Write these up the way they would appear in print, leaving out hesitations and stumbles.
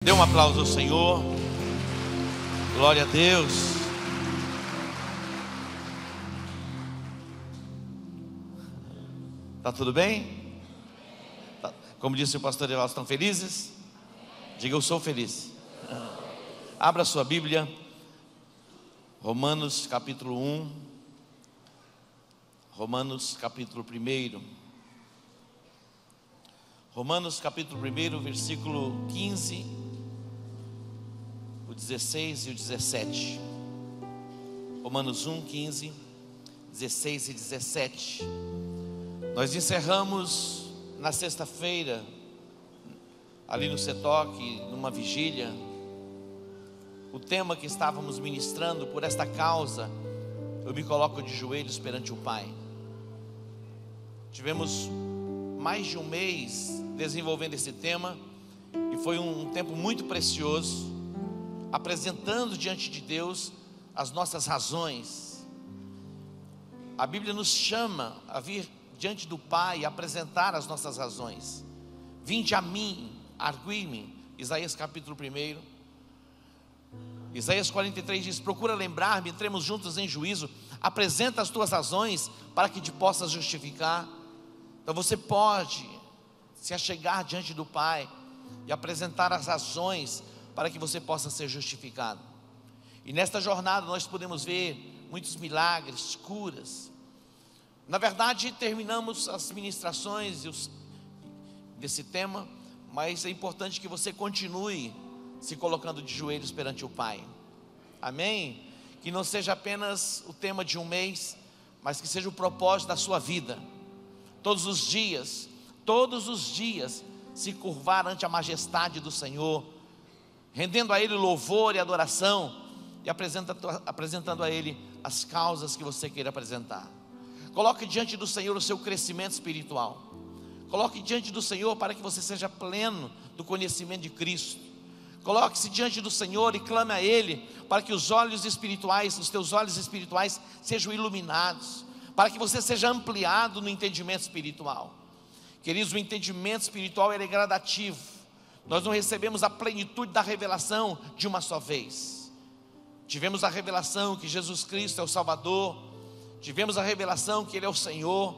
Dê um aplauso ao Senhor. Glória a Deus. Tá tudo bem? Como disse o pastor Evaldo, estão felizes? Diga: eu sou feliz. Abra sua Bíblia, Romanos capítulo 1. Romanos capítulo 1. Romanos capítulo 1, versículo 15, o 16 e o 17. Romanos 1, 15, 16 e 17. Nós encerramos na sexta-feira, ali no CETOC, numa vigília, o tema que estávamos ministrando. Por esta causa eu me coloco de joelhos perante o Pai. Tivemos mais de um mês desenvolvendo esse tema, e foi um tempo muito precioso, apresentando diante de Deus as nossas razões. A Bíblia nos chama a vir diante do Pai e apresentar as nossas razões. Vinde a mim, argui-me. Isaías capítulo 1. Isaías 43 diz: procura lembrar-me, entremos juntos em juízo, apresenta as tuas razões para que te possas justificar. Então você pode se achegar diante do Pai e apresentar as razões para que você possa ser justificado. E nesta jornada nós podemos ver muitos milagres, curas. Na verdade, terminamos as ministrações desse tema, mas é importante que você continue se colocando de joelhos perante o Pai. Amém? Que não seja apenas o tema de um mês, mas que seja o propósito da sua vida. Todos os dias se curvar ante a majestade do Senhor, rendendo a Ele louvor e adoração, e apresentando a Ele as causas que você queira apresentar. Coloque diante do Senhor o seu crescimento espiritual. Coloque diante do Senhor para que você seja pleno do conhecimento de Cristo. Coloque-se diante do Senhor e clame a Ele para que os teus olhos espirituais sejam iluminados, para que você seja ampliado no entendimento espiritual. Queridos, o entendimento espiritual é gradativo. Nós não recebemos a plenitude da revelação de uma só vez. Tivemos a revelação que Jesus Cristo é o Salvador, tivemos a revelação que Ele é o Senhor,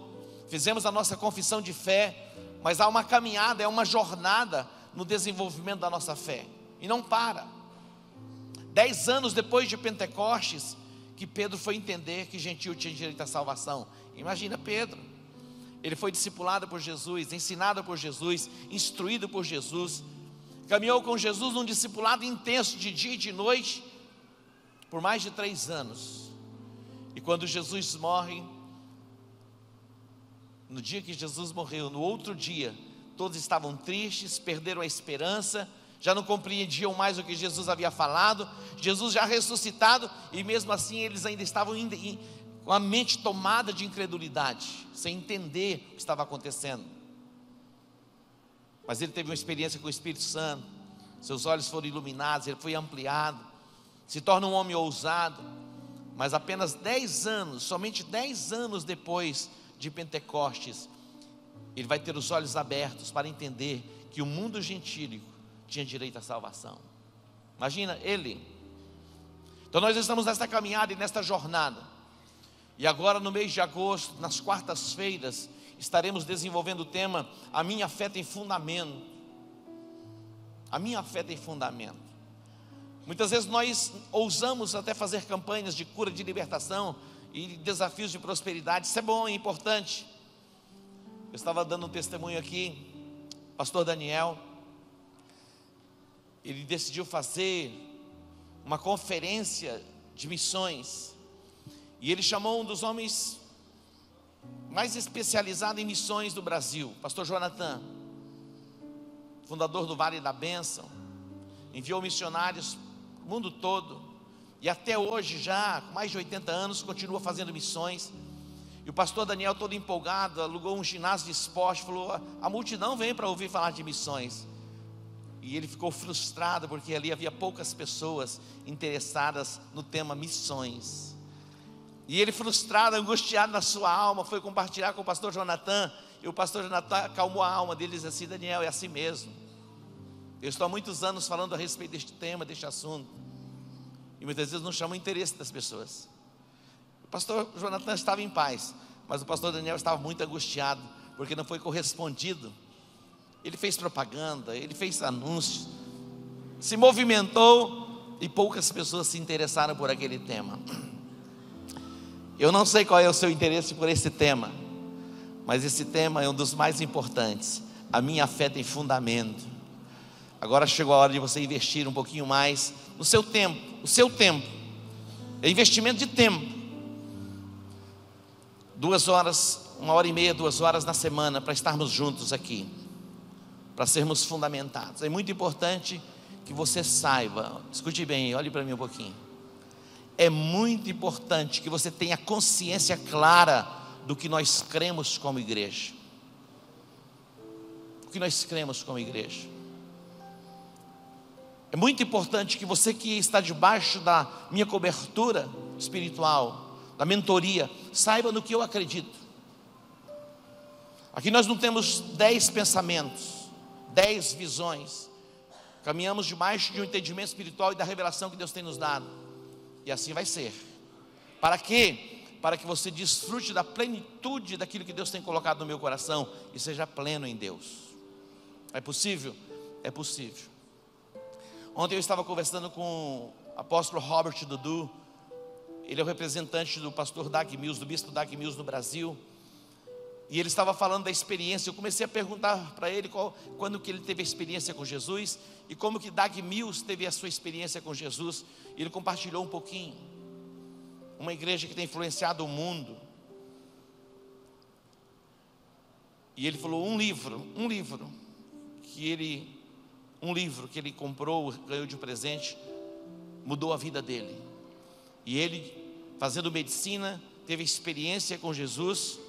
fizemos a nossa confissão de fé, mas há uma caminhada, é uma jornada no desenvolvimento da nossa fé, e não para. 10 anos depois de Pentecostes, que Pedro foi entender que gentio tinha direito à salvação. Imagina Pedro, ele foi discipulado por Jesus, ensinado por Jesus, instruído por Jesus, caminhou com Jesus num discipulado intenso de dia e de noite, por mais de 3 anos. E quando Jesus morre, no dia que Jesus morreu, no outro dia, todos estavam tristes, perderam a esperança, já não compreendiam mais o que Jesus havia falado. Jesus já ressuscitado, e mesmo assim eles ainda estavam com a mente tomada de incredulidade, sem entender o que estava acontecendo. Mas ele teve uma experiência com o Espírito Santo, seus olhos foram iluminados, ele foi ampliado, se torna um homem ousado. Mas apenas 10 anos, somente 10 anos depois de Pentecostes, ele vai ter os olhos abertos para entender que o mundo gentílico tinha direito à salvação. Imagina ele. Então nós estamos nesta caminhada e nesta jornada, e agora no mês de agosto, nas quartas-feiras, estaremos desenvolvendo o tema: a minha fé tem fundamento. A minha fé tem fundamento. Muitas vezes nós ousamos até fazer campanhas de cura, de libertação e desafios de prosperidade. Isso é bom, é importante. Eu estava dando um testemunho aqui, pastor Daniel, ele decidiu fazer uma conferência de missões, e ele chamou um dos homens mais especializados em missões do Brasil, pastor Jonathan, fundador do Vale da Bênção. Enviou missionários no mundo todo, e até hoje, já com mais de 80 anos, continua fazendo missões. E o pastor Daniel, todo empolgado, alugou um ginásio de esporte, falou: a multidão vem para ouvir falar de missões. E ele ficou frustrado, porque ali havia poucas pessoas interessadas no tema missões. E ele, frustrado, angustiado na sua alma, foi compartilhar com o pastor Jonathan. E o pastor Jonathan acalmou a alma dele e disse assim: Daniel, é assim mesmo. Eu estou há muitos anos falando a respeito deste tema, deste assunto, e muitas vezes não chama o interesse das pessoas. O pastor Jonathan estava em paz, mas o pastor Daniel estava muito angustiado, porque não foi correspondido. Ele fez propaganda, ele fez anúncios, se movimentou, e poucas pessoas se interessaram por aquele tema. Eu não sei qual é o seu interesse por esse tema, mas esse tema é um dos mais importantes. A minha fé tem fundamento. Agora chegou a hora de você investir um pouquinho mais no seu tempo. O seu tempo é investimento de tempo. 2 horas, 1h30, 2 horas na semana, para estarmos juntos aqui, para sermos fundamentados. É muito importante que você saiba, escute bem, olhe para mim um pouquinho. É muito importante que você tenha consciência clara do que nós cremos como igreja. O que nós cremos como igreja. É muito importante que você que está debaixo da minha cobertura espiritual, da mentoria, saiba no que eu acredito. Aqui nós não temos 10 pensamentos, 10 visões. Caminhamos debaixo de um entendimento espiritual e da revelação que Deus tem nos dado. E assim vai ser. Para quê? Para que você desfrute da plenitude daquilo que Deus tem colocado no meu coração e seja pleno em Deus. É possível? É possível. Ontem eu estava conversando com o apóstolo Robert Dudu. Ele é o representante do pastor Dag Mills, do bispo Dag Mills no Brasil. E ele estava falando da experiência. Eu comecei a perguntar para ele quando que ele teve a experiência com Jesus e como que Dag Mills teve a sua experiência com Jesus. E ele compartilhou um pouquinho. Uma igreja que tem influenciado o mundo. E ele falou um livro que ele comprou, ganhou de presente, mudou a vida dele. E ele, fazendo medicina, teve experiência com Jesus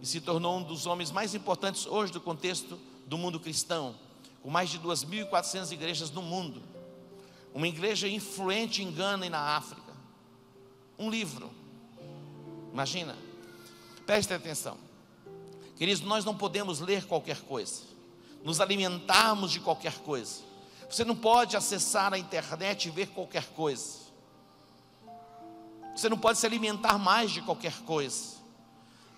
e se tornou um dos homens mais importantes hoje do contexto do mundo cristão, com mais de 2.400 igrejas no mundo. Uma igreja influente em Gana e na África. Um livro. Imagina. Preste atenção. Queridos, nós não podemos ler qualquer coisa, nos alimentarmos de qualquer coisa. Você não pode acessar a internet e ver qualquer coisa. Você não pode se alimentar mais de qualquer coisa.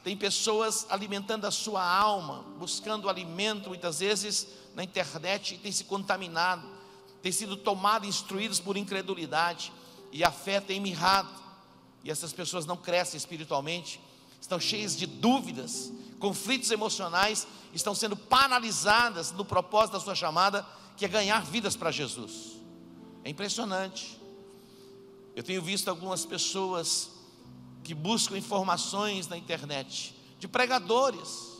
Tem pessoas alimentando a sua alma, buscando alimento muitas vezes na internet e tem se contaminado, tem sido tomado, instruídos por incredulidade, e a fé tem mirrado, e essas pessoas não crescem espiritualmente, estão cheias de dúvidas, conflitos emocionais, estão sendo paralisadas no propósito da sua chamada, que é ganhar vidas para Jesus. É impressionante. Eu tenho visto algumas pessoas que buscam informações na internet, de pregadores,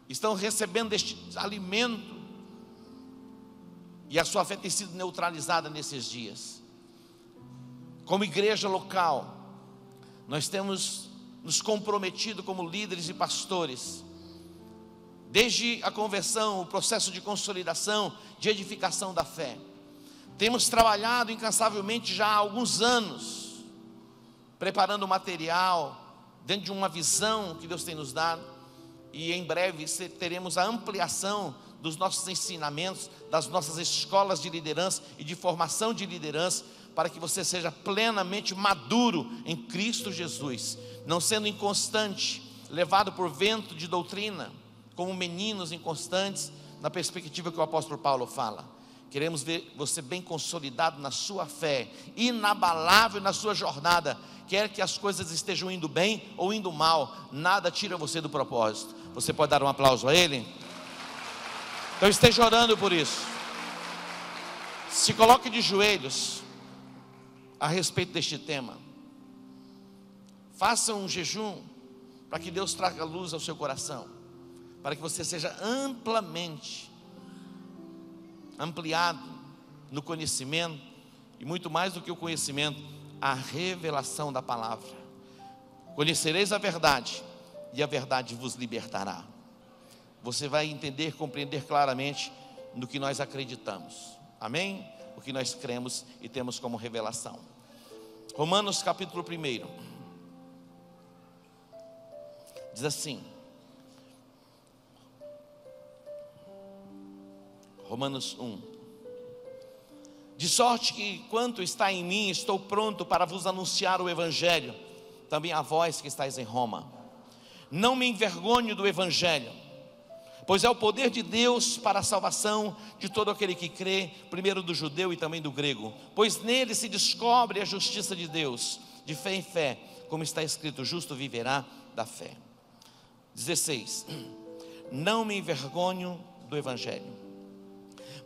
estão recebendo este alimento, e a sua fé tem sido neutralizada nesses dias. Como igreja local, nós temos nos comprometido como líderes e pastores, desde a conversão, o processo de consolidação, de edificação da fé. Temos trabalhado incansavelmente já há alguns anos, preparando material, dentro de uma visão que Deus tem nos dado, e em breve teremos a ampliação dos nossos ensinamentos, das nossas escolas de liderança e de formação de liderança, para que você seja plenamente maduro em Cristo Jesus, não sendo inconstante, levado por vento de doutrina, como meninos inconstantes, na perspectiva que o apóstolo Paulo fala. Queremos ver você bem consolidado na sua fé, inabalável na sua jornada, quer que as coisas estejam indo bem ou indo mal, nada tira você do propósito. Você pode dar um aplauso a Ele? Então esteja orando por isso. Se coloque de joelhos a respeito deste tema. Faça um jejum para que Deus traga luz ao seu coração, para que você seja ampliado no conhecimento, e muito mais do que o conhecimento, a revelação da palavra. Conhecereis a verdade, e a verdade vos libertará. Você vai entender, compreender claramente no que nós acreditamos, amém? O que nós cremos e temos como revelação. Romanos capítulo 1 diz assim, Romanos 1. De sorte que, quanto está em mim, estou pronto para vos anunciar o Evangelho, também a vós que estáis em Roma. Não me envergonho do Evangelho, pois é o poder de Deus para a salvação de todo aquele que crê, primeiro do judeu e também do grego. Pois nele se descobre a justiça de Deus, de fé em fé, como está escrito: o justo viverá da fé. 16. Não me envergonho do Evangelho,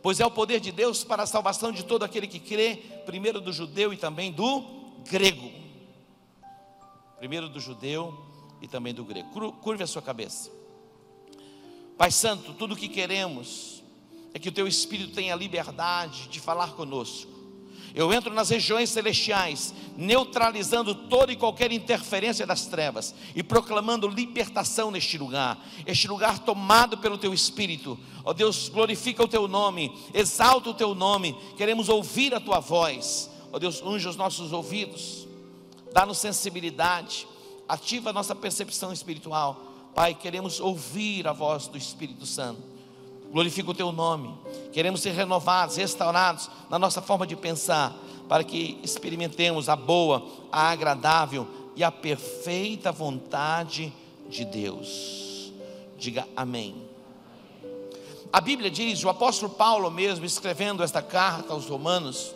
pois é o poder de Deus para a salvação de todo aquele que crê, primeiro do judeu e também do grego. Primeiro do judeu e também do grego. Curve a sua cabeça. Pai Santo, tudo o que queremos é que o Teu Espírito tenha liberdade de falar conosco. Eu entro nas regiões celestiais, neutralizando toda e qualquer interferência das trevas e proclamando libertação neste lugar tomado pelo Teu Espírito. Ó Deus, glorifica o Teu nome, exalta o Teu nome, queremos ouvir a Tua voz. Ó Deus, unge os nossos ouvidos, dá-nos sensibilidade, ativa a nossa percepção espiritual. Pai, queremos ouvir a voz do Espírito Santo. Glorifica o Teu nome. Queremos ser renovados, restaurados na nossa forma de pensar, para que experimentemos a boa, a agradável e a perfeita vontade de Deus. Diga amém. A Bíblia diz, o apóstolo Paulo mesmo, escrevendo esta carta aos Romanos,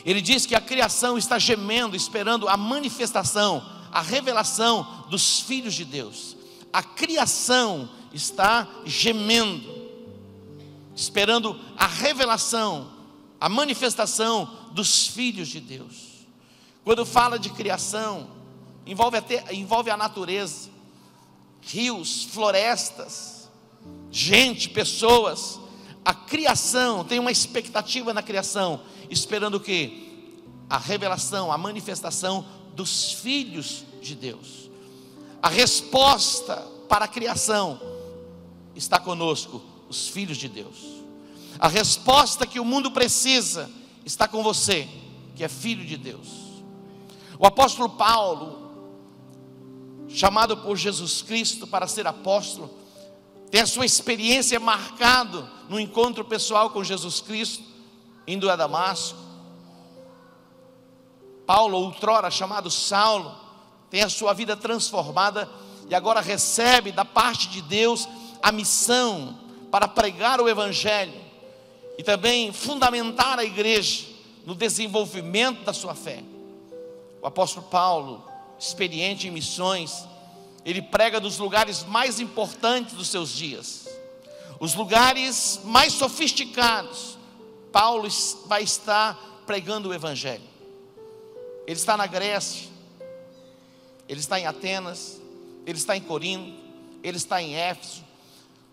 ele diz que a criação está gemendo, esperando a manifestação, a revelação dos filhos de Deus. A criação está gemendo, esperando a revelação, a manifestação dos filhos de Deus. Quando fala de criação, envolve a natureza, rios, florestas, gente, pessoas. A criação tem uma expectativa na criação, esperando o quê? A revelação, a manifestação dos filhos de Deus. A resposta para a criação está conosco, os filhos de Deus. A resposta que o mundo precisa está com você, que é filho de Deus. O apóstolo Paulo, chamado por Jesus Cristo para ser apóstolo, tem a sua experiência marcada no encontro pessoal com Jesus Cristo, indo a Damasco. Paulo, outrora chamado Saulo, tem a sua vida transformada e agora recebe da parte de Deus a missão para pregar o Evangelho e também fundamentar a igreja no desenvolvimento da sua fé. O apóstolo Paulo, experiente em missões, ele prega nos lugares mais importantes dos seus dias, os lugares mais sofisticados. Paulo vai estar pregando o Evangelho. Ele está na Grécia, ele está em Atenas, ele está em Corinto, ele está em Éfeso.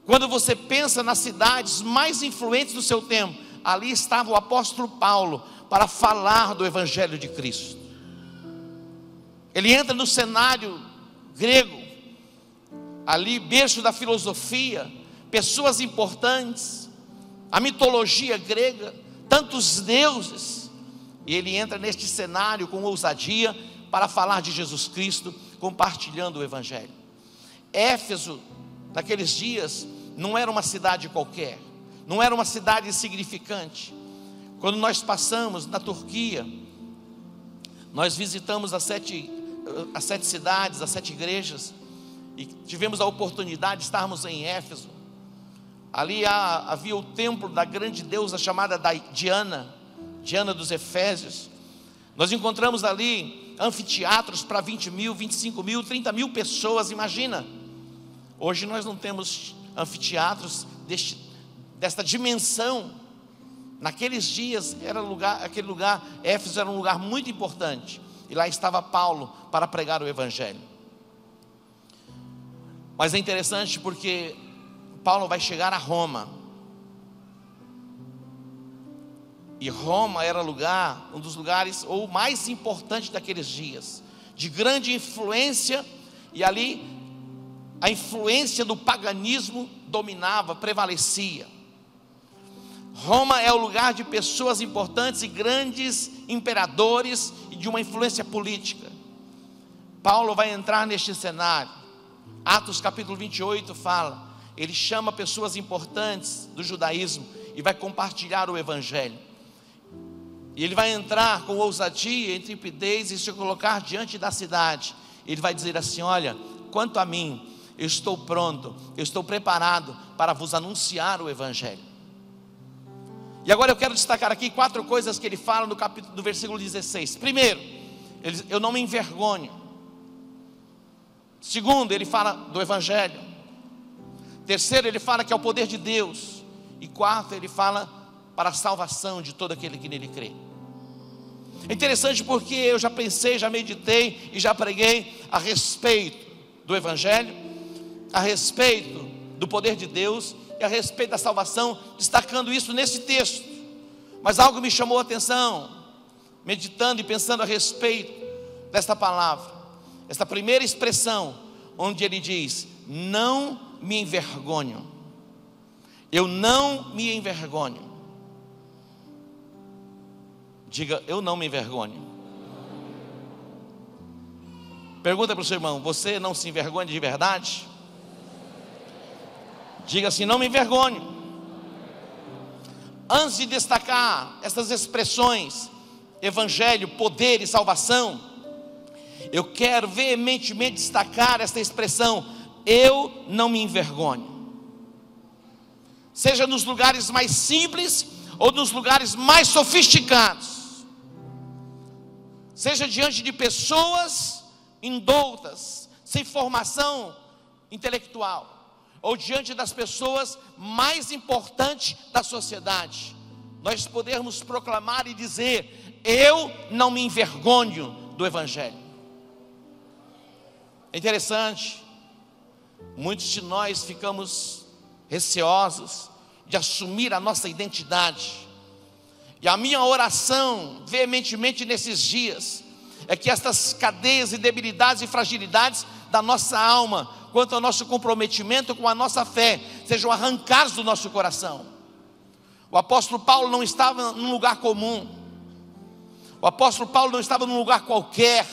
Quando você pensa nas cidades mais influentes do seu tempo, ali estava o apóstolo Paulo para falar do Evangelho de Cristo. Ele entra no cenário grego, ali berço da filosofia, pessoas importantes, a mitologia grega, tantos deuses, e ele entra neste cenário com ousadia para falar de Jesus Cristo, compartilhando o Evangelho. Éfeso, naqueles dias, não era uma cidade qualquer, não era uma cidade insignificante. Quando nós passamos na Turquia, nós visitamos as sete cidades, as 7 igrejas, e tivemos a oportunidade de estarmos em Éfeso. Ali havia o templo da grande deusa chamada Diana dos Efésios. Nós encontramos ali anfiteatros para 20 mil, 25 mil, 30 mil pessoas, imagina. Hoje nós não temos anfiteatros desta dimensão. Naqueles dias aquele lugar, Éfeso, era um lugar muito importante, e lá estava Paulo para pregar o Evangelho. Mas é interessante porque Paulo vai chegar a Roma, e Roma era um dos lugares, ou o mais importante daqueles dias, de grande influência, e ali a influência do paganismo dominava, prevalecia. Roma é o lugar de pessoas importantes e grandes imperadores e de uma influência política. Paulo vai entrar neste cenário. Atos capítulo 28 fala ele chama pessoas importantes do judaísmo e vai compartilhar o evangelho. E ele vai entrar com ousadia e intrepidez e se colocar diante da cidade. Ele vai dizer assim: olha, quanto a mim, eu estou pronto, eu estou preparado para vos anunciar o evangelho. E agora eu quero destacar aqui 4 coisas que ele fala no versículo 16. Primeiro, eu não me envergonho. Segundo, ele fala do evangelho. Terceiro, ele fala que é o poder de Deus. E quarto, ele fala para a salvação de todo aquele que nele crê. É interessante porque eu já pensei, já meditei e já preguei a respeito do evangelho, a respeito do poder de Deus e a respeito da salvação, destacando isso nesse texto. Mas algo me chamou a atenção, meditando e pensando a respeito desta palavra, esta primeira expressão, onde ele diz: não me envergonho. Eu não me envergonho. Diga: eu não me envergonho. Pergunta para o seu irmão: você não se envergonha de verdade? Diga assim: não me envergonho. Antes de destacar essas expressões, evangelho, poder e salvação, eu quero veementemente destacar esta expressão: eu não me envergonho. Seja nos lugares mais simples ou nos lugares mais sofisticados, seja diante de pessoas indoutas, sem formação intelectual, ou diante das pessoas mais importantes da sociedade, nós podemos proclamar e dizer: eu não me envergonho do evangelho. É interessante, muitos de nós ficamos receosos de assumir a nossa identidade. E a minha oração veementemente nesses dias é que estas cadeias e debilidades e fragilidades da nossa alma, quanto ao nosso comprometimento com a nossa fé, sejam arrancados do nosso coração. O apóstolo Paulo não estava num lugar comum. O apóstolo Paulo não estava num lugar qualquer.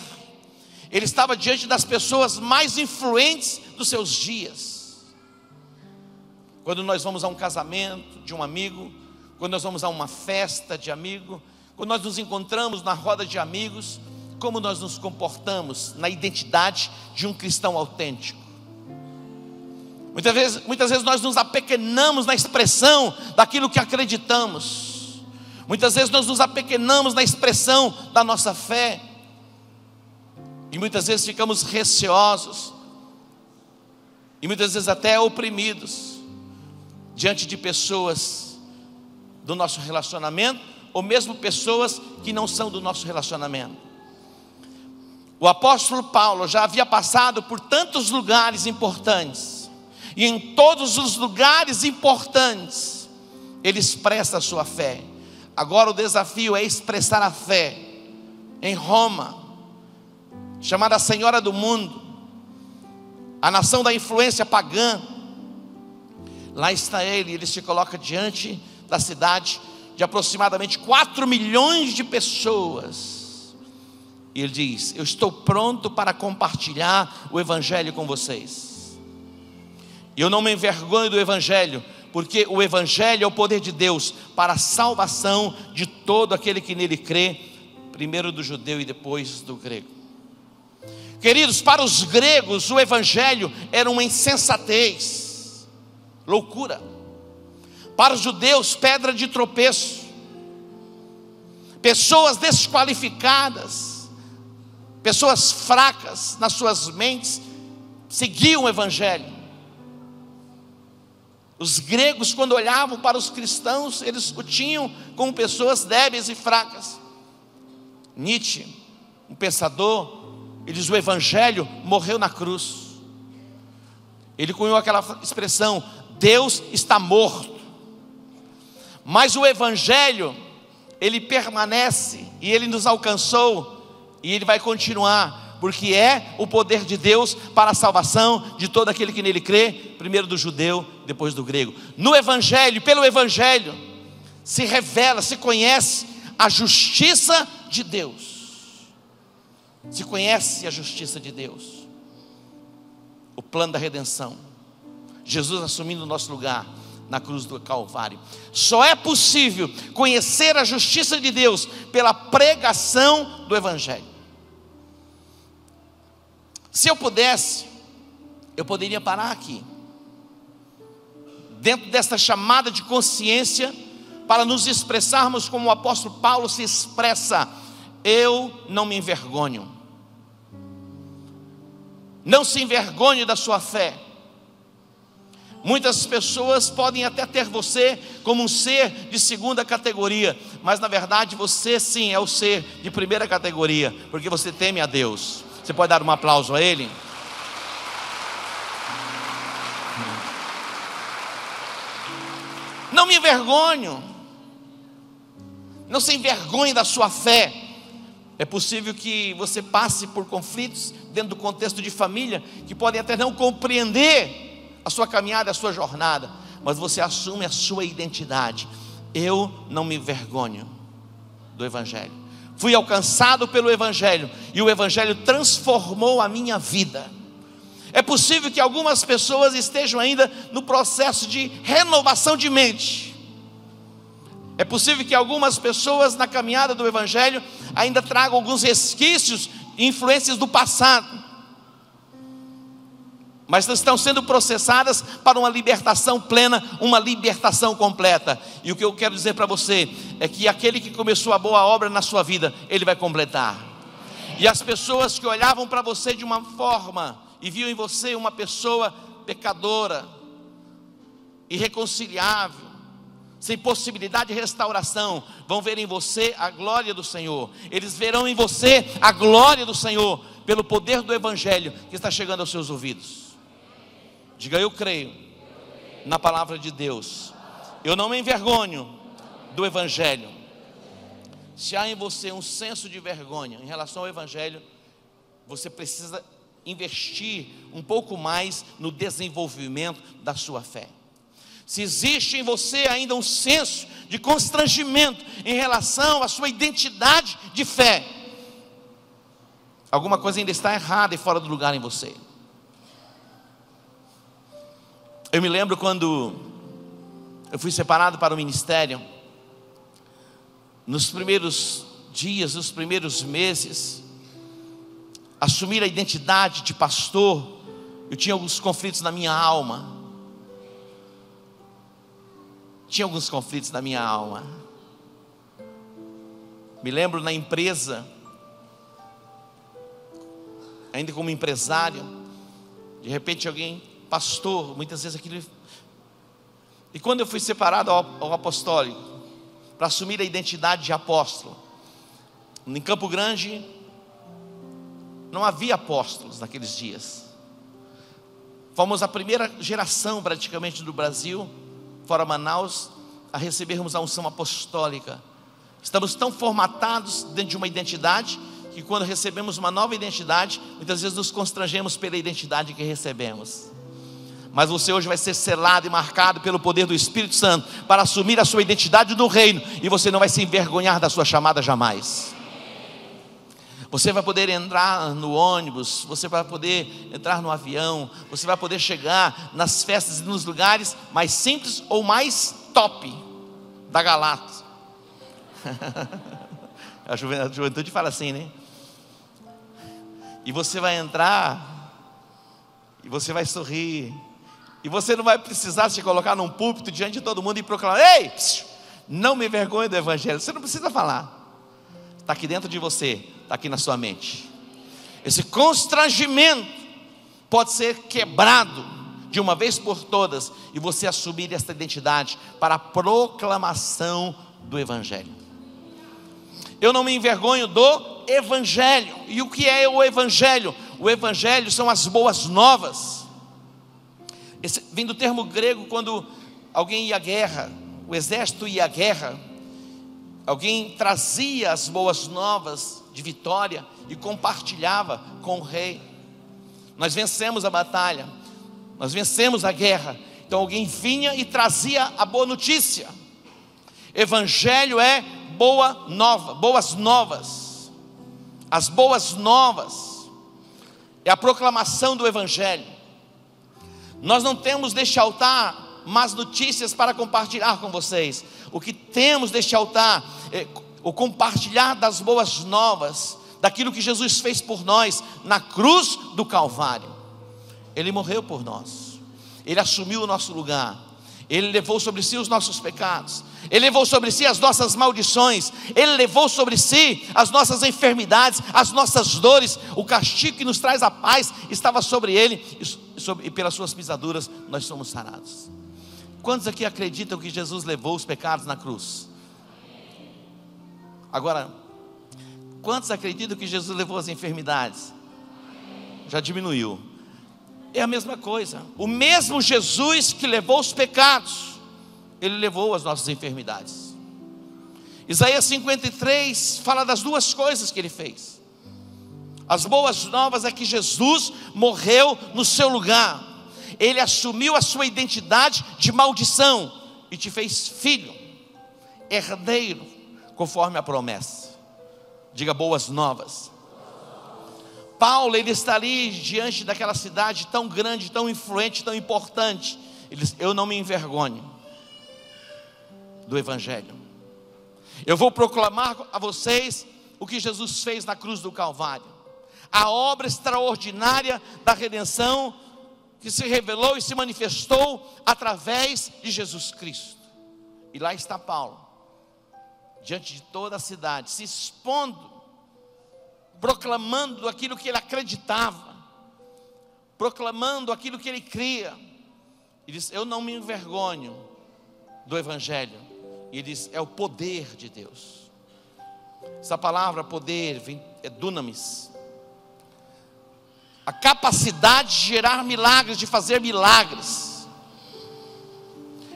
Ele estava diante das pessoas mais influentes dos seus dias. Quando nós vamos a um casamento de um amigo, quando nós vamos a uma festa de amigo, quando nós nos encontramos na roda de amigos, como nós nos comportamos na identidade de um cristão autêntico? Muitas vezes nós nos apequenamos na expressão daquilo que acreditamos. Muitas vezes nós nos apequenamos na expressão da nossa fé. E muitas vezes ficamos receosos. E muitas vezes até oprimidos diante de pessoas do nosso relacionamento, ou mesmo pessoas que não são do nosso relacionamento. O apóstolo Paulo já havia passado por tantos lugares importantes, e em todos os lugares importantes ele expressa a sua fé. Agora o desafio é expressar a fé em Roma, chamada Senhora do Mundo, a nação da influência pagã. Lá está ele se coloca diante da cidade de aproximadamente 4 milhões de pessoas, e ele diz: eu estou pronto para compartilhar o evangelho com vocês. E eu não me envergonho do evangelho, porque o evangelho é o poder de Deus para a salvação de todo aquele que nele crê, primeiro do judeu e depois do grego. Queridos, para os gregos o evangelho era uma insensatez, loucura. Para os judeus, pedra de tropeço. Pessoas desqualificadas, pessoas fracas nas suas mentes, seguiam o evangelho. Os gregos, quando olhavam para os cristãos, eles o tinham como pessoas débeis e fracas. Nietzsche, um pensador, ele diz: o evangelho morreu na cruz. Ele cunhou aquela expressão: Deus está morto. Mas o evangelho, ele permanece, e ele nos alcançou, e ele vai continuar, porque é o poder de Deus para a salvação de todo aquele que nele crê, primeiro do judeu, depois do grego. No evangelho, pelo evangelho, se revela, se conhece a justiça de Deus. Se conhece a justiça de Deus, o plano da redenção, Jesus assumindo o nosso lugar na cruz do Calvário. Só é possível conhecer a justiça de Deus pela pregação do Evangelho. Se eu pudesse, eu poderia parar aqui, dentro desta chamada de consciência, para nos expressarmos como o apóstolo Paulo se expressa: eu não me envergonho. Não se envergonhe da sua fé. Muitas pessoas podem até ter você como um ser de segunda categoria, mas na verdade você sim é o ser de primeira categoria, porque você teme a Deus. Você pode dar um aplauso a Ele? Não me envergonho. Não se envergonhe da sua fé. É possível que você passe por conflitos dentro do contexto de família, que podem até não compreender a sua caminhada, a sua jornada, mas você assume a sua identidade. Eu não me envergonho do Evangelho. Fui alcançado pelo Evangelho, e o Evangelho transformou a minha vida. É possível que algumas pessoas estejam ainda no processo de renovação de mente. É possível que algumas pessoas na caminhada do Evangelho ainda tragam alguns resquícios e influências do passado, mas estão sendo processadas para uma libertação plena, uma libertação completa. E o que eu quero dizer para você é que aquele que começou a boa obra na sua vida, Ele vai completar. E as pessoas que olhavam para você de uma forma e viam em você uma pessoa pecadora, irreconciliável, sem possibilidade de restauração, vão ver em você a glória do Senhor. Eles verão em você a glória do Senhor, pelo poder do Evangelho que está chegando aos seus ouvidos. Diga: eu creio na palavra de Deus. Eu não me envergonho do Evangelho. Se há em você um senso de vergonha em relação ao Evangelho, você precisa investir um pouco mais no desenvolvimento da sua fé. Se existe em você ainda um senso de constrangimento em relação à sua identidade de fé, alguma coisa ainda está errada e fora do lugar em você. Eu me lembro quando eu fui separado para o ministério, nos primeiros dias, nos primeiros meses, assumir a identidade de pastor, eu tinha alguns conflitos na minha alma. Me lembro na empresa, ainda como empresário, de repente alguém, pastor, muitas vezes aquilo. E quando eu fui separado ao apostólico, para assumir a identidade de apóstolo, em Campo Grande, não havia apóstolos naqueles dias. Fomos a primeira geração praticamente do Brasil, fora Manaus, a recebermos a unção apostólica. Estamos tão formatados dentro de uma identidade, que quando recebemos uma nova identidade, muitas vezes nos constrangemos pela identidade que recebemos. Mas você hoje vai ser selado e marcado pelo poder do Espírito Santo, para assumir a sua identidade no reino, e você não vai se envergonhar da sua chamada jamais. Você vai poder entrar no ônibus, você vai poder entrar no avião, você vai poder chegar nas festas e nos lugares mais simples ou mais top da galáxia. A juventude fala assim, né? E você vai entrar, e você vai sorrir, e você não vai precisar se colocar num púlpito diante de todo mundo e proclamar: ei, não me envergonhe do Evangelho. Você não precisa falar. Está aqui dentro de você, está aqui na sua mente. Esse constrangimento pode ser quebrado de uma vez por todas, e você assumir esta identidade para a proclamação do Evangelho. Eu não me envergonho do Evangelho. E o que é o Evangelho? O Evangelho são as boas novas. Vem do termo grego, quando alguém ia à guerra, o exército ia à guerra, alguém trazia as boas novas de vitória e compartilhava com o rei. Nós vencemos a batalha, nós vencemos a guerra, então alguém vinha e trazia a boa notícia. Evangelho é boa nova, boas novas. As boas novas é a proclamação do Evangelho. Nós não temos neste altar más notícias para compartilhar com vocês. O que temos neste altar é o compartilhar das boas novas, daquilo que Jesus fez por nós na cruz do Calvário. Ele morreu por nós, Ele assumiu o nosso lugar, Ele levou sobre si os nossos pecados, Ele levou sobre si as nossas maldições, Ele levou sobre si as nossas enfermidades, as nossas dores. O castigo que nos traz a paz estava sobre Ele, e pelas suas pisaduras nós somos sarados. Quantos aqui acreditam que Jesus levou os pecados na cruz? Agora, quantos acreditam que Jesus levou as enfermidades? Já diminuiu. É a mesma coisa. O mesmo Jesus que levou os pecados, Ele levou as nossas enfermidades. Isaías 53 fala das duas coisas que Ele fez. As boas novas é que Jesus morreu no seu lugar. Ele assumiu a sua identidade de maldição e te fez filho, herdeiro, conforme a promessa. Diga boas novas. Paulo, ele está ali diante daquela cidade tão grande, tão influente, tão importante. Ele diz: eu não me envergonho do Evangelho. Eu vou proclamar a vocês o que Jesus fez na cruz do Calvário, a obra extraordinária da redenção que se revelou e se manifestou através de Jesus Cristo. E lá está Paulo, diante de toda a cidade, se expondo, proclamando aquilo que ele acreditava, proclamando aquilo que ele cria. Ele diz: eu não me envergonho do Evangelho. E ele diz: é o poder de Deus. Essa palavra poder é dunamis, a capacidade de gerar milagres, de fazer milagres.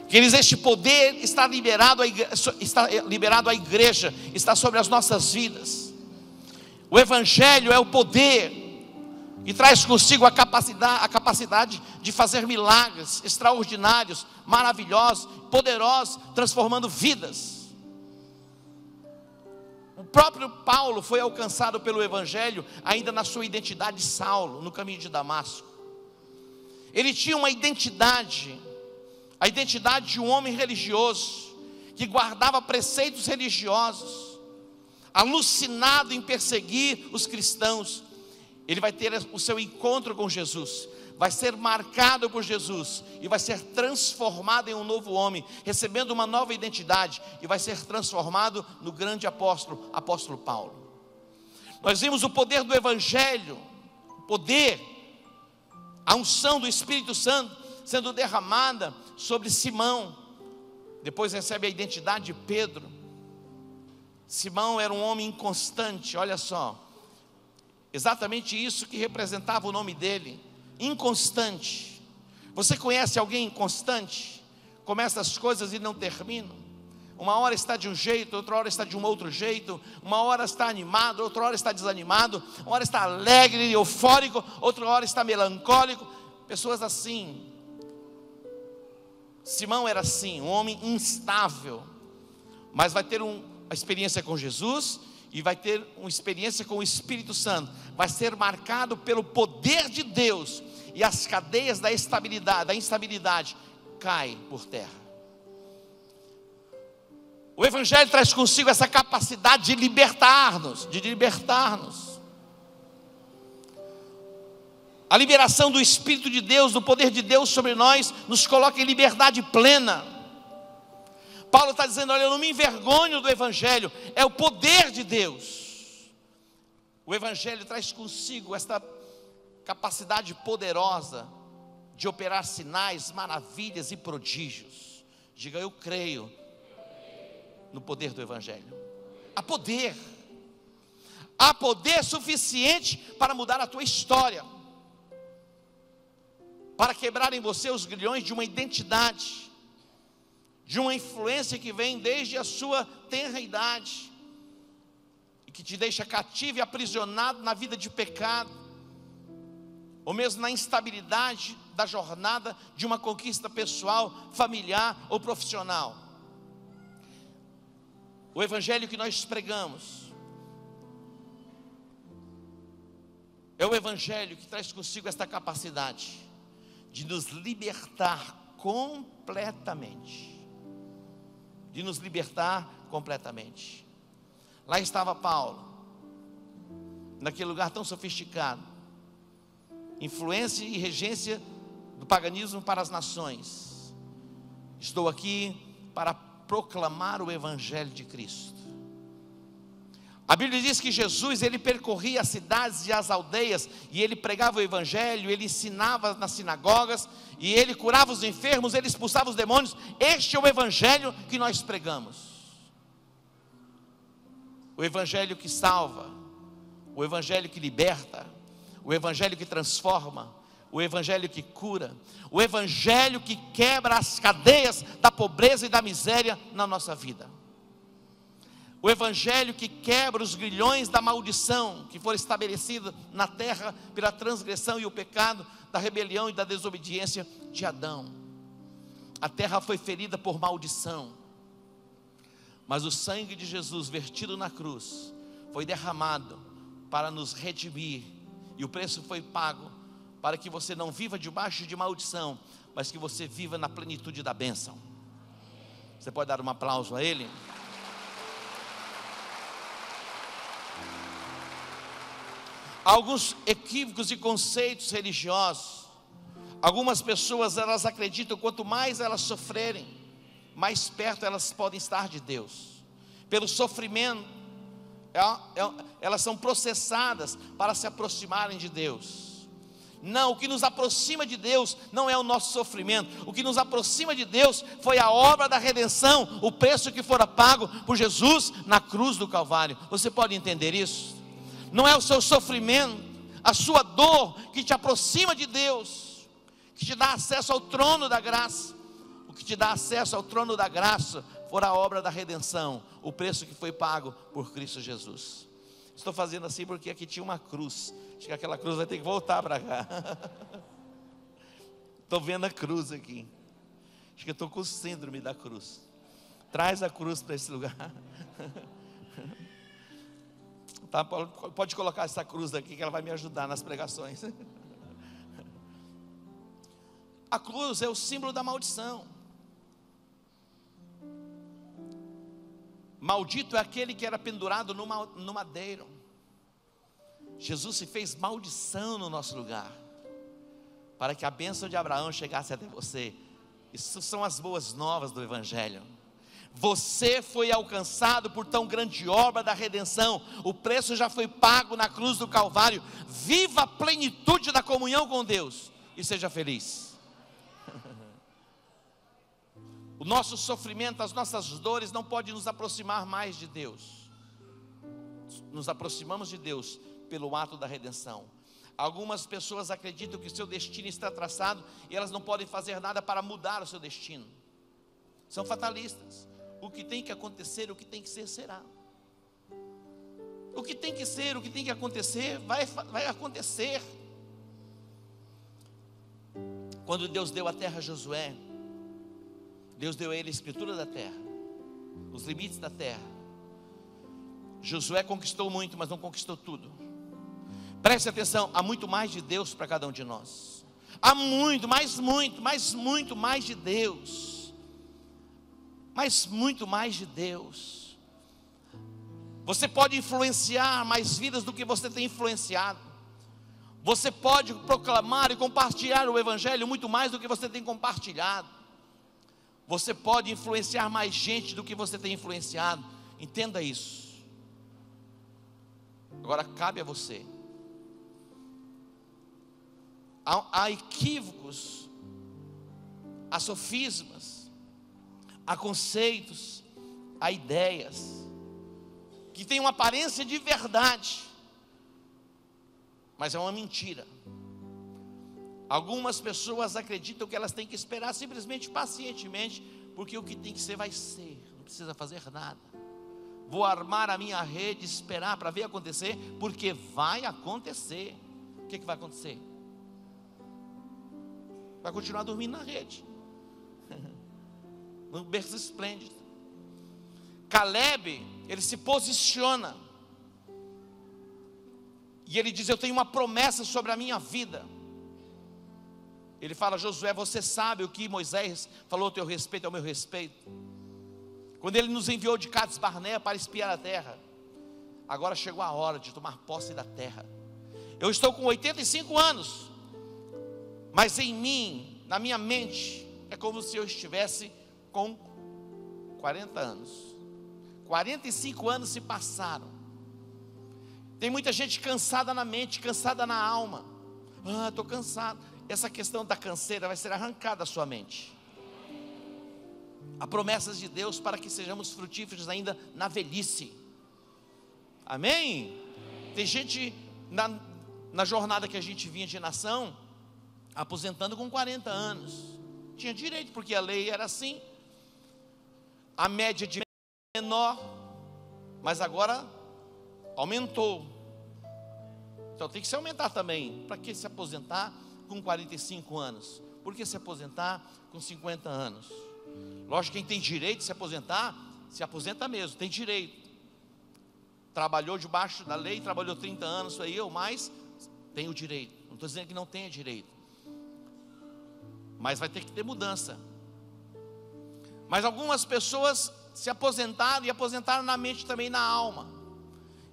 Queridos, este poder está liberado à igreja, está sobre as nossas vidas. O Evangelho é o poder e traz consigo a capacidade de fazer milagres extraordinários, maravilhosos, poderosos, transformando vidas. O próprio Paulo foi alcançado pelo Evangelho ainda na sua identidade de Saulo, no caminho de Damasco. Ele tinha uma identidade, a identidade de um homem religioso, que guardava preceitos religiosos, alucinado em perseguir os cristãos. Ele vai ter o seu encontro com Jesus, vai ser marcado por Jesus e vai ser transformado em um novo homem, recebendo uma nova identidade, e vai ser transformado no grande apóstolo Paulo. Nós vimos o poder do Evangelho, o poder, a unção do Espírito Santo sendo derramada sobre Simão. Depois recebe a identidade de Pedro. Simão era um homem inconstante, olha só, exatamente isso que representava o nome dele, inconstante. Você conhece alguém inconstante? Começa as coisas e não termina. Uma hora está de um jeito, outra hora está de um outro jeito. Uma hora está animado, outra hora está desanimado. Uma hora está alegre e eufórico, outra hora está melancólico. Pessoas assim. Simão era assim, um homem instável, mas vai ter uma experiência com Jesus e vai ter uma experiência com o Espírito Santo. Vai ser marcado pelo poder de Deus, e as cadeias da instabilidade caem por terra. O Evangelho traz consigo essa capacidade de libertar-nos, A liberação do Espírito de Deus, do poder de Deus sobre nós, nos coloca em liberdade plena. Paulo está dizendo: olha, eu não me envergonho do Evangelho, é o poder de Deus. O Evangelho traz consigo esta capacidade poderosa de operar sinais, maravilhas e prodígios. Diga: eu creio no poder do Evangelho. Há poder suficiente para mudar a tua história, para quebrar em você os grilhões de uma identidade, de uma influência que vem desde a sua tenra idade, e que te deixa cativo e aprisionado na vida de pecado, ou mesmo na instabilidade da jornada de uma conquista pessoal, familiar ou profissional. O Evangelho que nós pregamos é o Evangelho que traz consigo esta capacidade de nos libertar completamente. De nos libertar completamente. Lá estava Paulo, naquele lugar tão sofisticado, influência e regência do paganismo para as nações. Estou aqui para proclamar o Evangelho de Cristo. A Bíblia diz que Jesus, ele percorria as cidades e as aldeias, e ele pregava o Evangelho, ele ensinava nas sinagogas, e ele curava os enfermos, ele expulsava os demônios. Este é o Evangelho que nós pregamos. O Evangelho que salva, o Evangelho que liberta, o Evangelho que transforma, o Evangelho que cura, o Evangelho que quebra as cadeias da pobreza e da miséria na nossa vida. O Evangelho que quebra os grilhões da maldição que foram estabelecidos na terra pela transgressão e o pecado da rebelião e da desobediência de Adão. A terra foi ferida por maldição, mas o sangue de Jesus vertido na cruz foi derramado para nos redimir, e o preço foi pago para que você não viva debaixo de maldição, mas que você viva na plenitude da bênção. Você pode dar um aplauso a Ele? Alguns equívocos e conceitos religiosos. Algumas pessoas, elas acreditam que quanto mais elas sofrerem, mais perto elas podem estar de Deus. Pelo sofrimento, elas são processadas para se aproximarem de Deus. Não, o que nos aproxima de Deus não é o nosso sofrimento. O que nos aproxima de Deus foi a obra da redenção, o preço que fora pago por Jesus na cruz do Calvário. Você pode entender isso? Não é o seu sofrimento, a sua dor que te aproxima de Deus, que te dá acesso ao trono da graça. O que te dá acesso ao trono da graça for a obra da redenção, o preço que foi pago por Cristo Jesus. Estou fazendo assim porque aqui tinha uma cruz. Acho que aquela cruz vai ter que voltar para cá. Estou vendo a cruz aqui. Acho que eu estou com o síndrome da cruz. Traz a cruz para esse lugar. Tá, pode colocar essa cruz aqui que ela vai me ajudar nas pregações. A cruz é o símbolo da maldição. Maldito é aquele que era pendurado no madeiro. Jesus se fez maldição no nosso lugar, para que a bênção de Abraão chegasse até você. Isso são as boas novas do Evangelho. Você foi alcançado por tão grande obra da redenção. O preço já foi pago na cruz do Calvário. Viva a plenitude da comunhão com Deus e seja feliz. O nosso sofrimento, as nossas dores não podem nos aproximar mais de Deus. Nos aproximamos de Deus pelo ato da redenção. Algumas pessoas acreditam que seu destino está traçado e elas não podem fazer nada para mudar o seu destino. São fatalistas. O que tem que acontecer, o que tem que ser, será. O que tem que ser, o que tem que acontecer, vai acontecer. Quando Deus deu a terra a Josué, Deus deu a ele a escritura da terra, os limites da terra. Josué conquistou muito, mas não conquistou tudo. Preste atenção, há muito mais de Deus para cada um de nós. Há muito mais de Deus. Mas muito mais de Deus. Você pode influenciar mais vidas do que você tem influenciado. Você pode proclamar e compartilhar o Evangelho muito mais do que você tem compartilhado. Você pode influenciar mais gente do que você tem influenciado. Entenda isso. Agora cabe a você. Há equívocos, há sofismas, há conceitos, há ideias que têm uma aparência de verdade, mas é uma mentira. Algumas pessoas acreditam que elas têm que esperar simplesmente pacientemente, porque o que tem que ser vai ser, não precisa fazer nada. Vou armar a minha rede, esperar para ver acontecer, porque vai acontecer. O que vai acontecer? Vai continuar dormindo na rede. Um berço esplêndido. Caleb, ele se posiciona e ele diz: eu tenho uma promessa sobre a minha vida. Ele fala: Josué, você sabe o que Moisés falou ao teu respeito, ao meu respeito, quando ele nos enviou de Cades Barnea para espiar a terra. Agora chegou a hora de tomar posse da terra. Eu estou com 85 anos, mas em mim, na minha mente, é como se eu estivesse com 40 anos. 45 anos se passaram. Tem muita gente cansada na mente, cansada na alma. Estou cansado. Essa questão da canseira vai ser arrancada da sua mente. Há promessas de Deus para que sejamos frutíferos ainda na velhice. Amém? Tem gente na jornada que a gente vinha de nação, aposentando com 40 anos. Tinha direito, porque a lei era assim. A média de menor, mas agora aumentou. Então tem que se aumentar também. Para que se aposentar com 45 anos? Por que se aposentar com 50 anos? Lógico, quem tem direito de se aposentar, se aposenta mesmo, tem direito. Trabalhou debaixo da lei, trabalhou 30 anos, isso aí ou mais, tem o direito. Não estou dizendo que não tenha direito, mas vai ter que ter mudança. Mas algumas pessoas se aposentaram, e aposentaram na mente também, na alma.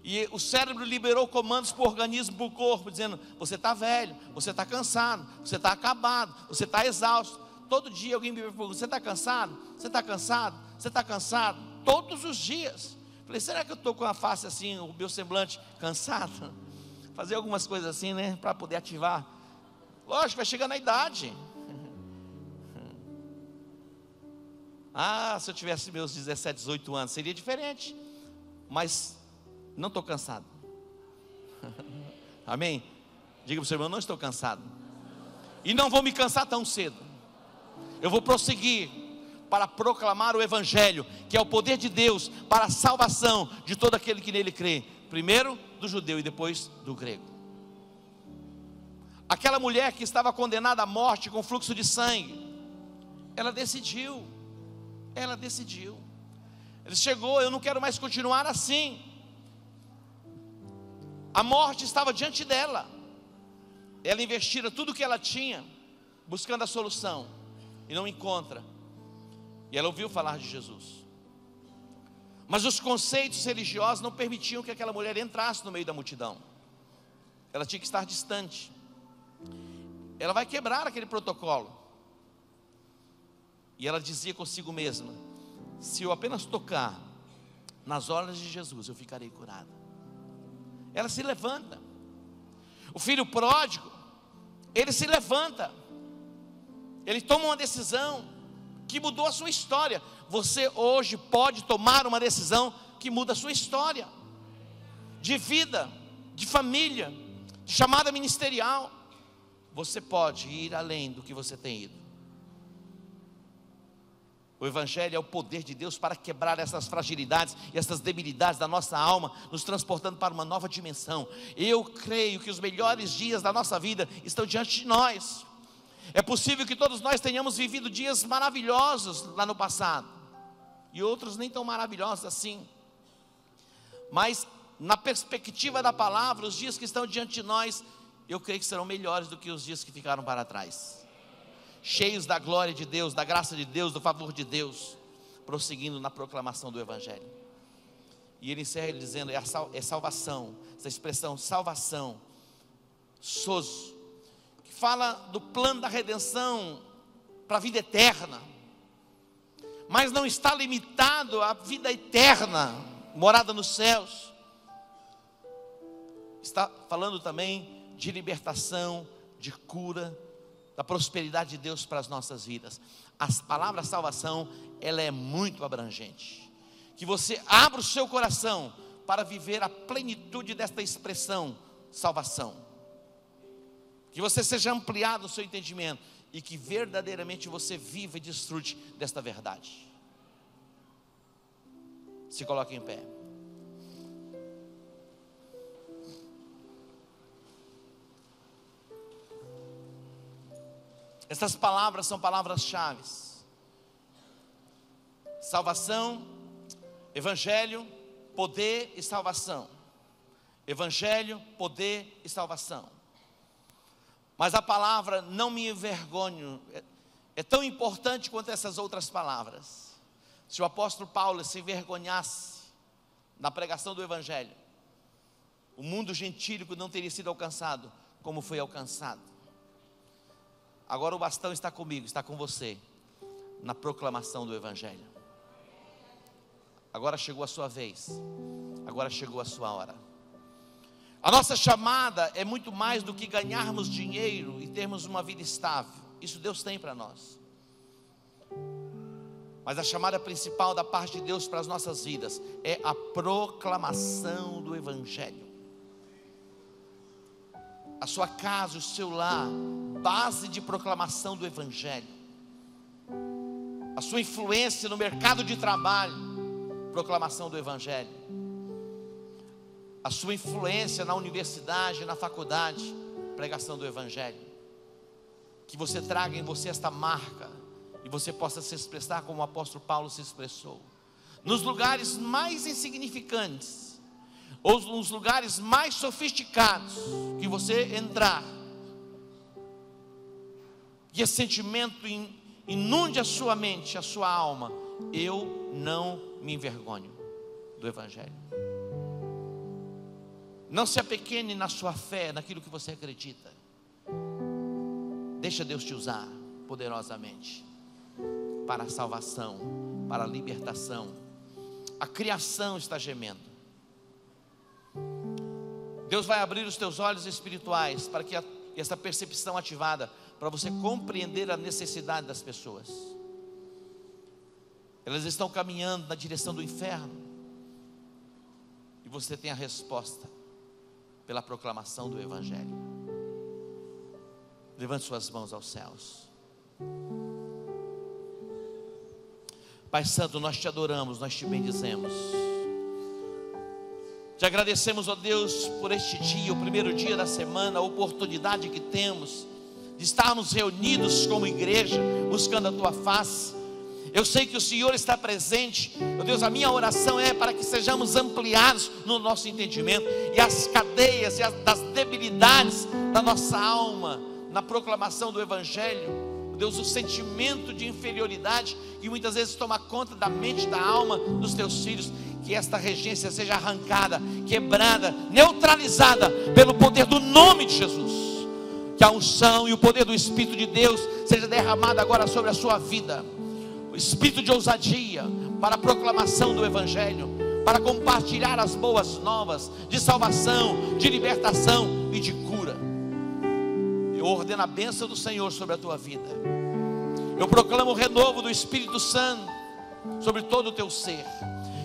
E o cérebro liberou comandos para o organismo, para o corpo, dizendo: você está velho, você está cansado, você está acabado, você está exausto. Todo dia alguém me pergunta: você está cansado? Você está cansado? Você está cansado? Todos os dias. Falei: será que eu estou com a face assim, o meu semblante cansado? Fazer algumas coisas assim, né, para poder ativar. Lógico, vai chegar na idade. Se eu tivesse meus 17, 18 anos, seria diferente. Mas não estou cansado. Amém? Diga para o seu irmão: não estou cansado. E não vou me cansar tão cedo. Eu vou prosseguir para proclamar o Evangelho, que é o poder de Deus para a salvação de todo aquele que nele crê. Primeiro do judeu e depois do grego. Aquela mulher que estava condenada à morte com fluxo de sangue, ela decidiu. Ela chegou: eu não quero mais continuar assim. A morte estava diante dela. Ela investira tudo o que ela tinha, buscando a solução, e não encontra. E ela ouviu falar de Jesus. Mas os conceitos religiosos não permitiam que aquela mulher entrasse no meio da multidão. Ela tinha que estar distante. Ela vai quebrar aquele protocolo. E ela dizia consigo mesma: se eu apenas tocar nas orlas de Jesus, eu ficarei curada. Ela se levanta. O filho pródigo, ele se levanta. Ele toma uma decisão que mudou a sua história. Você hoje pode tomar uma decisão que muda a sua história, de vida, de família, de chamada ministerial. Você pode ir além do que você tem ido. O Evangelho é o poder de Deus para quebrar essas fragilidades e essas debilidades da nossa alma, nos transportando para uma nova dimensão. Eu creio que os melhores dias da nossa vida estão diante de nós. É possível que todos nós tenhamos vivido dias maravilhosos lá no passado, e outros nem tão maravilhosos assim. Mas na perspectiva da palavra, os dias que estão diante de nós, eu creio que serão melhores do que os dias que ficaram para trás. Cheios da glória de Deus, da graça de Deus, do favor de Deus, prosseguindo na proclamação do Evangelho. E ele encerra dizendo: é salvação, essa expressão salvação, sozo, que fala do plano da redenção para a vida eterna, mas não está limitado à vida eterna, morada nos céus. Está falando também de libertação, de cura, da prosperidade de Deus para as nossas vidas. A palavra salvação, ela é muito abrangente. Que você abra o seu coração para viver a plenitude desta expressão, salvação. Que você seja ampliado no seu entendimento, e que verdadeiramente você viva e desfrute desta verdade. Se coloque em pé. Essas palavras são palavras-chave: salvação, Evangelho, poder e salvação. Evangelho, poder e salvação. Mas a palavra não me envergonho é tão importante quanto essas outras palavras. Se o apóstolo Paulo se envergonhasse na pregação do Evangelho, o mundo gentílico não teria sido alcançado como foi alcançado. Agora o bastão está comigo, está com você, na proclamação do Evangelho. Agora chegou a sua vez, agora chegou a sua hora. A nossa chamada é muito mais do que ganharmos dinheiro e termos uma vida estável. Isso Deus tem para nós. Mas a chamada principal da parte de Deus para as nossas vidas é a proclamação do Evangelho. A sua casa, o seu lar, base de proclamação do Evangelho. A sua influência no mercado de trabalho, proclamação do Evangelho. A sua influência na universidade, na faculdade, pregação do Evangelho. Que você traga em você esta marca e você possa se expressar como o apóstolo Paulo se expressou. Nos lugares mais insignificantes, ou nos lugares mais sofisticados que você entrar, que esse sentimento inunde a sua mente, a sua alma. Eu não me envergonho do Evangelho. Não se apequene na sua fé, naquilo que você acredita. Deixa Deus te usar poderosamente para a salvação, para a libertação. A criação está gemendo. Deus vai abrir os teus olhos espirituais para que essa percepção ativada, para você compreender a necessidade das pessoas. Elas estão caminhando na direção do inferno, e você tem a resposta pela proclamação do Evangelho. Levante suas mãos aos céus. Pai Santo, nós te adoramos, nós te bendizemos. Te agradecemos, ó Deus, por este dia, o primeiro dia da semana, a oportunidade que temos de estarmos reunidos como igreja, buscando a tua face. Eu sei que o Senhor está presente, meu Deus. A minha oração é para que sejamos ampliados no nosso entendimento, e as cadeias das debilidades da nossa alma, na proclamação do Evangelho, meu Deus, o sentimento de inferioridade que muitas vezes toma conta da mente, da alma dos teus filhos, que esta regência seja arrancada, quebrada, neutralizada pelo poder do nome de Jesus. Que a unção e o poder do Espírito de Deus seja derramado agora sobre a sua vida. O espírito de ousadia para a proclamação do Evangelho, para compartilhar as boas novas de salvação, de libertação e de cura. Eu ordeno a bênção do Senhor sobre a tua vida. Eu proclamo o renovo do Espírito Santo sobre todo o teu ser.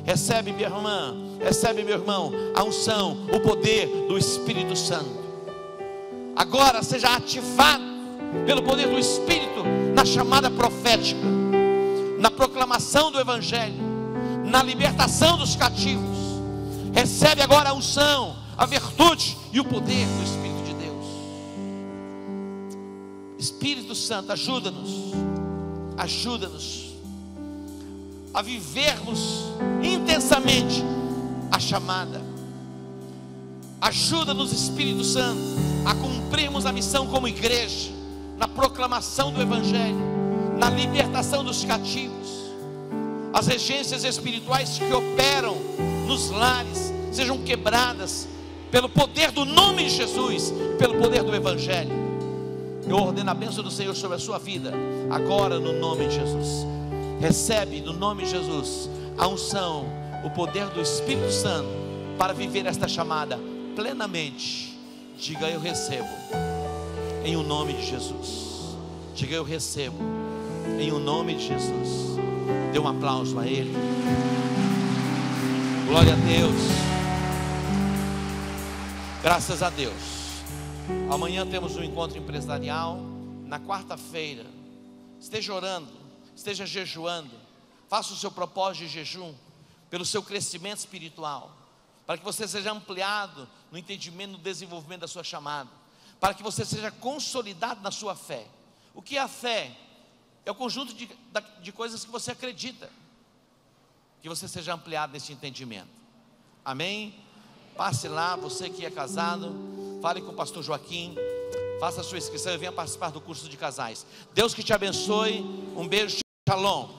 Recebe, minha irmã, recebe, meu irmão, a unção, o poder do Espírito Santo. Agora seja ativado pelo poder do Espírito na chamada profética, na proclamação do Evangelho, na libertação dos cativos. Recebe agora a unção, a virtude e o poder do Espírito de Deus. Espírito Santo, ajuda-nos a vivermos intensamente a chamada. Ajuda-nos, Espírito Santo, a cumprirmos a missão como igreja, na proclamação do Evangelho, na libertação dos cativos. As regências espirituais que operam nos lares sejam quebradas pelo poder do nome de Jesus, pelo poder do Evangelho. Eu ordeno a bênção do Senhor sobre a sua vida, agora no nome de Jesus. Recebe no nome de Jesus a unção, o poder do Espírito Santo para viver esta chamada plenamente. Diga: eu recebo em o nome de Jesus. Diga: eu recebo em o nome de Jesus. Dê um aplauso a Ele. Glória a Deus. Graças a Deus. Amanhã temos um encontro empresarial. Na quarta-feira, esteja orando, esteja jejuando. Faça o seu propósito de jejum pelo seu crescimento espiritual, para que você seja ampliado no entendimento, no desenvolvimento da sua chamada, para que você seja consolidado na sua fé. O que é a fé? É o conjunto de coisas que você acredita. Que você seja ampliado nesse entendimento. Amém? Passe lá, você que é casado, fale com o pastor Joaquim, faça a sua inscrição e venha participar do curso de casais. Deus que te abençoe, um beijo, shalom.